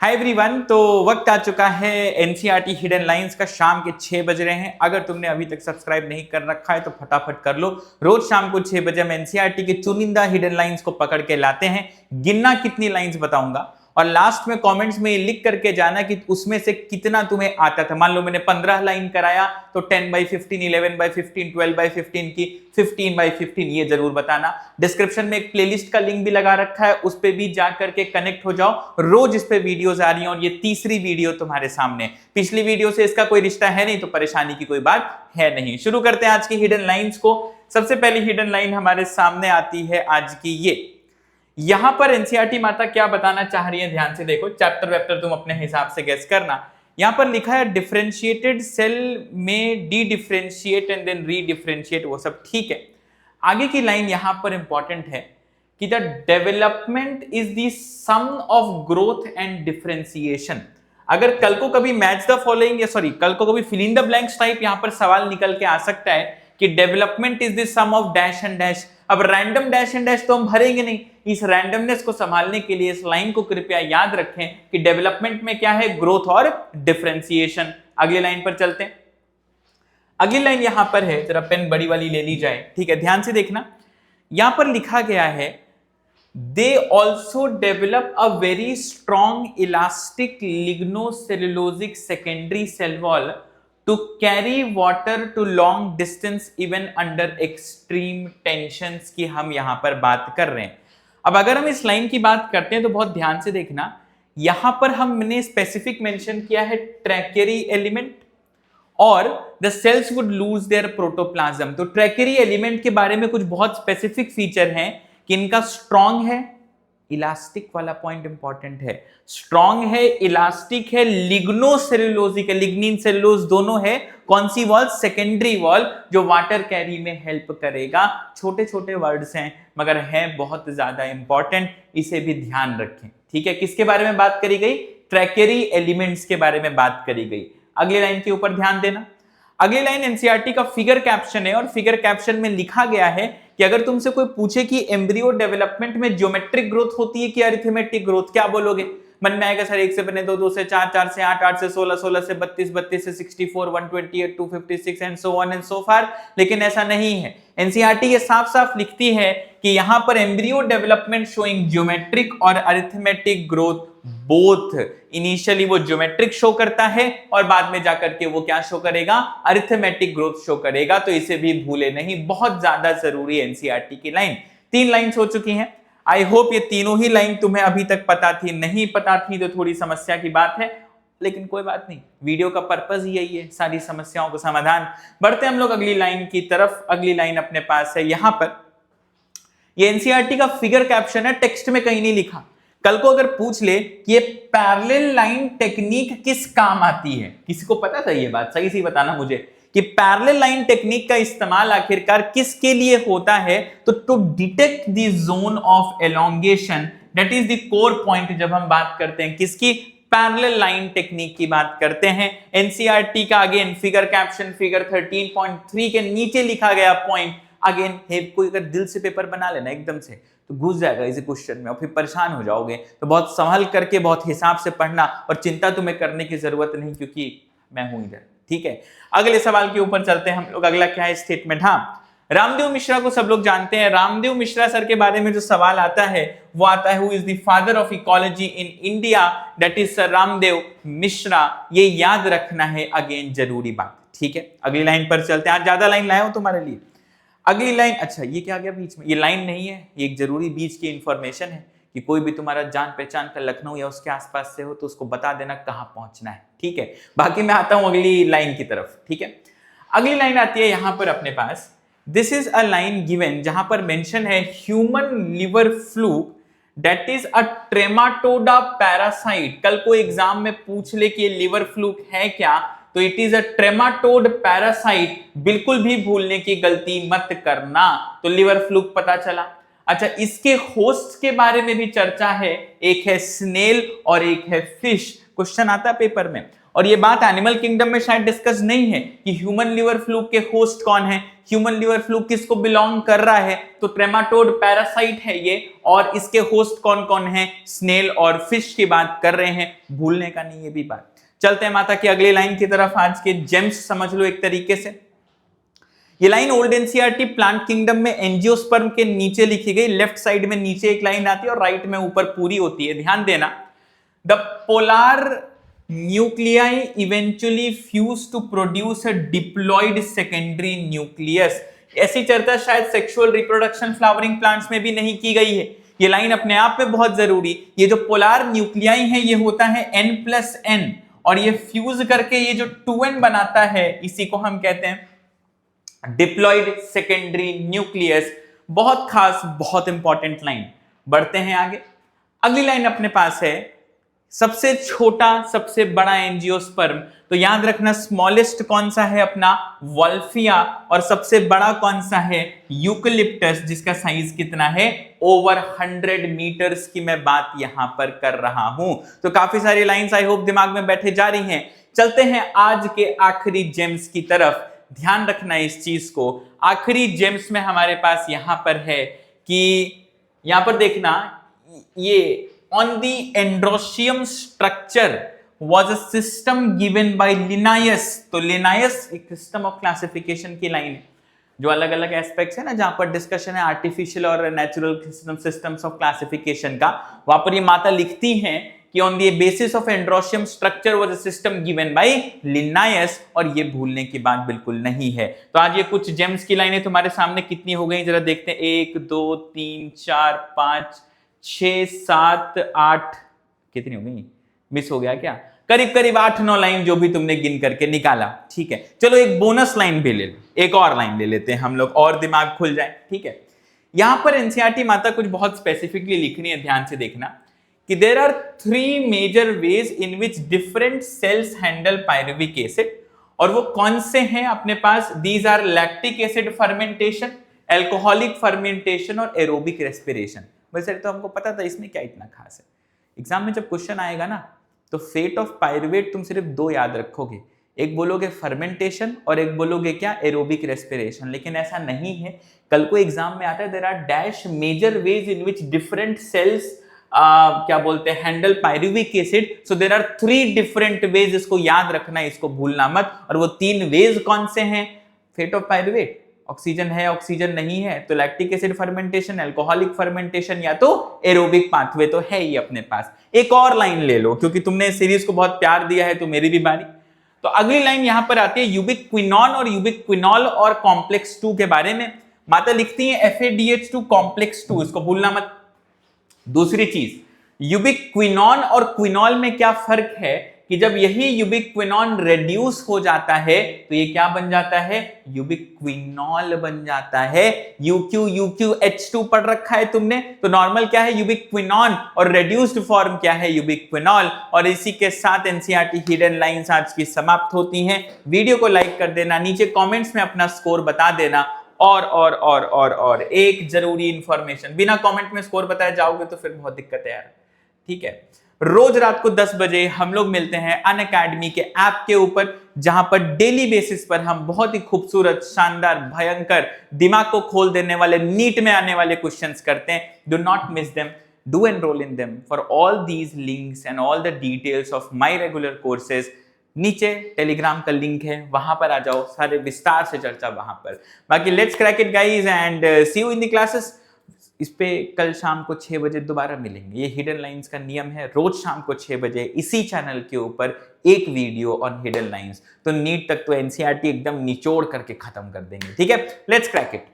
Hi everyone, तो वक्त आ चुका है एनसीईआरटी हिडन लाइंस का। शाम के 6 बज रहे हैं। अगर तुमने अभी तक सब्सक्राइब नहीं कर रखा है तो फटाफट कर लो। रोज शाम को 6 बजे हम एनसीईआरटी के चुनिंदा हिडन लाइंस को पकड़ के लाते हैं। गिनना कितनी लाइंस बताऊंगा और लास्ट में कमेंट्स में ये लिख करके जाना कि उसमें से कितना तुम्हें आता था। मान लो मैंने 15 लाइन कराया तो 10/15, 11/15, 12/15 की 15/15 ये जरूर बताना। डिस्क्रिप्शन में एक प्लेलिस्ट का लिंक भी लगा रखा है, उस पे भी जाकर के कनेक्ट हो जाओ। रोज इस पे वीडियोस आ रही हैं और ये तीसरी वीडियो तुम्हारे सामने। पिछली वीडियो से इसका कोई रिश्ता है नहीं तो परेशानी की कोई बात है नहीं। शुरू करते हैं आज की हिडन लाइंस को। सबसे पहली हिडन लाइन हमारे सामने आती है आज की ये। यहां पर एनसीईआरटी माता क्या बताना चाह रही है, ध्यान से देखो। चैप्टर वेप्टर तुम अपने हिसाब से गेस करना। यहां पर लिखा है डिफरेंशिएटेड सेल में डी डिफरेंशिएट एंड देन री डिफरेंशिएट, वो सब ठीक है। आगे की लाइन यहां पर इंपॉर्टेंट है कि the development is the sum of growth and differentiation. अगर कल को कभी मैच द फॉलोइंग या कल को कभी fill in the blanks type यहां पर सवाल निकल के आ सकता है कि development is the sum of dash and dash. अब रैंडम डैश एंड डैश तो हम भरेंगे नहीं। इस रैंडमनेस को संभालने के लिए इस लाइन को कृपया याद रखें कि डेवलपमेंट में क्या है, ग्रोथ और डिफरेंशिएशन। अगली लाइन पर चलते हैं। अगली लाइन यहां पर है, जरा पेन बड़ी वाली ले ली जाए, ठीक है, ध्यान से देखना। यहां पर लिखा गया है they also develop a very strong elastic lignocellulosic secondary cell wall to carry water to long distance even under extreme tensions की हम यहां पर बात कर रहे हैं। अब अगर हम इस लाइन की बात करते हैं तो बहुत ध्यान से देखना। यहां पर हमने स्पेसिफिक मेंशन किया है ट्रैकेरी एलिमेंट और the cells would lose their protoplasm. तो ट्रैकेरी एलिमेंट के बारे में कुछ बहुत स्पेसिफिक फीचर हैं कि इनका स्ट्रॉन्ग है, इलास्टिक वाला पॉइंट इंपॉर्टेंट है, स्ट्रॉन्ग है, इलास्टिक है, लिग्नोसेलुलोजिक है, लिग्निन सेलुलोज दोनों है। कौन सी वॉल? सेकेंडरी वॉल, जो वाटर कैरी में हेल्प करेगा। छोटे छोटे वर्ड्स हैं मगर हैं बहुत ज्यादा इंपॉर्टेंट, इसे भी ध्यान रखें, ठीक है। किसके बारे में बात करी गई? ट्रैकेरी एलिमेंट्स के बारे में बात करी गई। अगली लाइन के ऊपर ध्यान देना। अगली लाइन एनसीईआरटी का फिगर कैप्शन है और फिगर कैप्शन में लिखा गया है कि अगर तुमसे कोई पूछे कि एम्ब्रियो डेवलपमेंट में ज्योमेट्रिक ग्रोथ होती है कि अरिथमेटिक ग्रोथ, क्या बोलोगे? मन में आएगा सर 1 से बने 2, 2 से 4, 4 से 8, 8 से 16, 16 से 32, 32 से 64, 128, 256 and so on and so far. लेकिन ऐसा नहीं है। एनसीईआरटी ये साफ साफ लिखती है कि यहां पर एम्ब्रियो डेवलपमेंट शोइंग ज्योमेट्रिक और अरिथमेटिक ग्रोथ बोथ। इनिशियली वो ज्योमेट्रिक शो करता है और बाद में जाकर के वो क्या शो करेगा? अरिथमेटिक ग्रोथ शो करेगा। तो इसे भी भूले नहीं, बहुत ज्यादा जरूरी है एनसीईआरटी की लाइन। 3 लाइन्स हो चुकी हैं। आई होप ये तीनों ही लाइन तुम्हें अभी तक पता थी। नहीं पता थी तो थोड़ी समस्या की बात है, लेकिन कोई बात नहीं, वीडियो का पर्पस ही यही है, सारी समस्याओं का समाधान। बढ़ते हम लोग अगली लाइन की तरफ। अगली लाइन अपने पास है यहां पर। ये एनसीईआरटी का फिगर कैप्शन है, टेक्स्ट में कहीं नहीं लिखा। कल को अगर पूछ ले कि ये पैरेलल लाइन टेक्निक किस काम आती है, किसी को पता था ये बात? सही से बताना मुझे कि पैरेलल लाइन टेक्निक का इस्तेमाल आखिरकार किसके लिए होता है? तो to detect the zone of elongation, that is the core point. जब हम बात करते हैं किसकी? पैरेलल लाइन टेक्निक की बात करते हैं। एनसीईआरटी का अगेन फिगर कैप्शन फिगर 13.3 के नीचे लिखा गया पॉइंट अगेन है। कोई अगर दिल से पेपर बना लेना एकदम से तो घुस जाएगा इसी क्वेश्चन में और फिर परेशान हो जाओगे। तो बहुत संभल करके, बहुत हिसाब से पढ़ना और चिंता तुम्हें करने की जरूरत नहीं, क्योंकि मैं हूं इधर, ठीक है। अगले सवाल के ऊपर चलते हैं हम लोग। अगला क्या है स्टेटमेंट? हाँ, रामदेव मिश्रा को सब लोग जानते हैं। रामदेव मिश्रा सर के बारे में जो सवाल आता है वो आता है, who is the father of ecology in India? That is sir Ramdev Mishra. ये याद रखना है, अगेन जरूरी बात, ठीक है। अगली लाइन पर चलते हैं। आज ज्यादा लाइन लाया हूं तुम्हारे लिए। अगली लाइन, अच्छा ये क्या गया बीच में? ये लाइन नहीं है, ये एक जरूरी बीच की इंफॉर्मेशन है कि कोई भी तुम्हारा जान पहचान का लखनऊ या उसके आसपास से हो तो उसको बता देना कहां पहुंचना है, ठीक है। बाकी मैं आता हूं अगली लाइन की तरफ, ठीक है। अगली लाइन आती है यहां पर अपने पास। This is a line given जहां पर मेंशन है human liver fluke that is a trematoda parasite. कल को एग्जाम में पूछ ले कि लिवर फ्लूक है क्या, तो इट इज अ ट्रेमाटोड पैरासाइट। बिल्कुल भी भूलने की गलती मत करना। तो लिवर फ्लूक पता चला। अच्छा, इसके होस्ट के बारे में भी चर्चा है, एक है स्नेल और एक है फिश। क्वेश्चन आता है पेपर में। और ये बात एनिमल किंगडम में शायद डिस्कस नहीं है कि ह्यूमन लिवर फ्लूक के होस्ट कौन है, ह्यूमन लिवर फ्लूक किसको बिलोंग कर रहा है, तो ट्रेमाटोड पैरासाइट है ये, और इसके होस्ट कौन कौन है, स्नेल और फिश की बात कर रहे हैं, भूलने का नहीं ये भी बात। चलते हैं माता की अगली लाइन की तरफ, आज के जेम्स समझ लो एक तरीके से। ये line old NCERT plant kingdom में एंजियोस्पर्म के नीचे लिखी गई, लेफ्ट साइड में नीचे एक लाइन आती है और राइट में ऊपर पूरी होती है, ध्यान देना। The polar nuclei eventually fuse to produce a diploid secondary nucleus. ऐसी चर्चा शायद सेक्सुअल रिप्रोडक्शन फ्लावरिंग प्लांट्स में भी नहीं की गई है। ये लाइन अपने आप में बहुत जरूरी, ये जो पोलार न्यूक्लियाई है ये होता है N+N, और ये फ्यूज करके ये जो 2N बनाता है इसी को हम कहते हैं डिप्लॉयड सेकेंडरी न्यूक्लियस। बहुत खास, बहुत इंपॉर्टेंट लाइन। बढ़ते हैं आगे। अगली लाइन अपने पास है सबसे छोटा सबसे बड़ा एंजियोस्पर्म, तो याद रखना स्मॉलेस्ट कौन सा है अपना वॉल्फिया, और सबसे बड़ा कौन सा है यूकलिप्टस, जिसका साइज कितना है ओवर 100 मीटर्स की मैं बात यहां पर कर रहा हूं। तो काफी सारी लाइंस आई होप दिमाग में बैठे जा रही हैं। चलते हैं आज के आखिरी जेम्स की तरफ, ध्यान रखना इस चीज को। आखिरी जेम्स में हमारे पास यहां पर है कि यहां पर देखना, ये on the androecium structure was a system given by Linnaeus। तो Linnaeus एक सिस्टम ऑफ क्लासिफिकेशन की लाइन है, जो अलग अलग एस्पेक्ट्स है ना, जहां पर डिस्कशन है आर्टिफिशियल और नेचुरल सिस्टम्स ऑफ क्लासिफिकेशन का, वहां पर ये माता लिखती हैं कि on the basis of androecium structure was a system given by लिनायस, और ये भूलने की बात बिल्कुल नहीं है। तो आज ये कुछ जेम्स की लाइनें तुम्हारे सामने कितनी हो गई जरा देखते हैं। 1 2 3 4 5 6 7 8, कितनी हो गई, मिस हो गया क्या, करीब करीब 8-9 लाइन जो भी तुमने गिन करके निकाला। ठीक है, चलो एक बोनस लाइन भी ले लो, एक और लाइन ले लेते हैं हम लोग और दिमाग खुल जाए। ठीक है, यहां पर एनसीईआरटी माता कुछ बहुत स्पेसिफिकली लिख रही है, ध्यान से देखना कि there are 3 major ways in which different cells handle pyruvic acid, और वो कौन से हैं अपने पास, these are lactic acid fermentation, alcoholic fermentation और एरोबिक रेस्पिरेशन। वैसे तो हमको पता था, इसमें क्या इतना खास है। एग्जाम में जब क्वेश्चन आएगा ना, तो फेट ऑफ पायरुवेट तुम सिर्फ 2 याद रखोगे, एक बोलोगे फर्मेंटेशन और एक बोलोगे क्या एरोबिक रेस्पिरेशन, लेकिन ऐसा नहीं है। कल को एग्जाम में आता है there are dash major ways in which different cells क्या बोलते हैं handle pyruvic acid, so there are 3 different ways, इसको याद रखना, इसको भूलना मत। और वो 3 वेज कौन से हैं, फेट ऑफ पायरुवेट, ऑक्सीजन है ऑक्सीजन नहीं है तो lactic acid fermentation, alcoholic fermentation, या तो एरोबिक पाथवे तो है ही अपने पास। एक और लाइन ले लो, क्योंकि तुमने इस सीरीज को बहुत प्यार दिया है तो मेरी भी बारी। तो अगली लाइन यहां पर आती है यूबिक्विनॉन और यूबिक्विनॉल और कॉम्प्लेक्स 2 के बारे में। माता लिखती है FADH2 कॉम्प्लेक्स 2, इसको भूलना मत। दूसरी चीज, यूबिक्विनॉन और क्विनॉल में क्या फर्क है कि जब यही यूबिक्विनॉन रेड्यूस हो जाता है तो ये क्या बन जाता है, यूबिक्विनॉल बन जाता है। UQH2 पढ़ रखा है तुमने, तो नॉर्मल क्या है यूबिक्विनॉन और रेड्यूस्ड फॉर्म क्या है यूबिक्विनॉल। और इसी के साथ एनसीईआरटी हिडन लाइंस आज की समाप्त होती हैं। वीडियो को लाइक कर देना, नीचे कमेंट्स में अपना स्कोर बता देना, और एक जरूरी इंफॉर्मेशन, बिना कमेंट में स्कोर बताए जाओगे तो फिर बहुत दिक्कत है यार। ठीक है, रोज रात को 10 बजे हम लोग मिलते हैं अनअकैडमी के ऐप के ऊपर, जहां पर डेली बेसिस पर हम बहुत ही खूबसूरत, शानदार, भयंकर, दिमाग को खोल देने वाले, नीट में आने वाले क्वेश्चंस करते हैं। Do not miss them, do enrol in them for all these links and all the details of my regular courses. नीचे टेलीग्राम का लिंक है, वहां पर आ जाओ, सारे विस्तार से चर्चा वहां पर। बाकी let's crack it guys and see you in the classes. इस पे कल शाम को 6 बजे दोबारा मिलेंगे। ये हिडन लाइंस का नियम है, रोज शाम को 6 बजे इसी चैनल के ऊपर एक वीडियो ऑन हिडन लाइंस। तो नीट तक तो एनसीईआरटी एकदम निचोड़ करके खत्म कर देंगे। ठीक है, लेट्स क्रैक इट।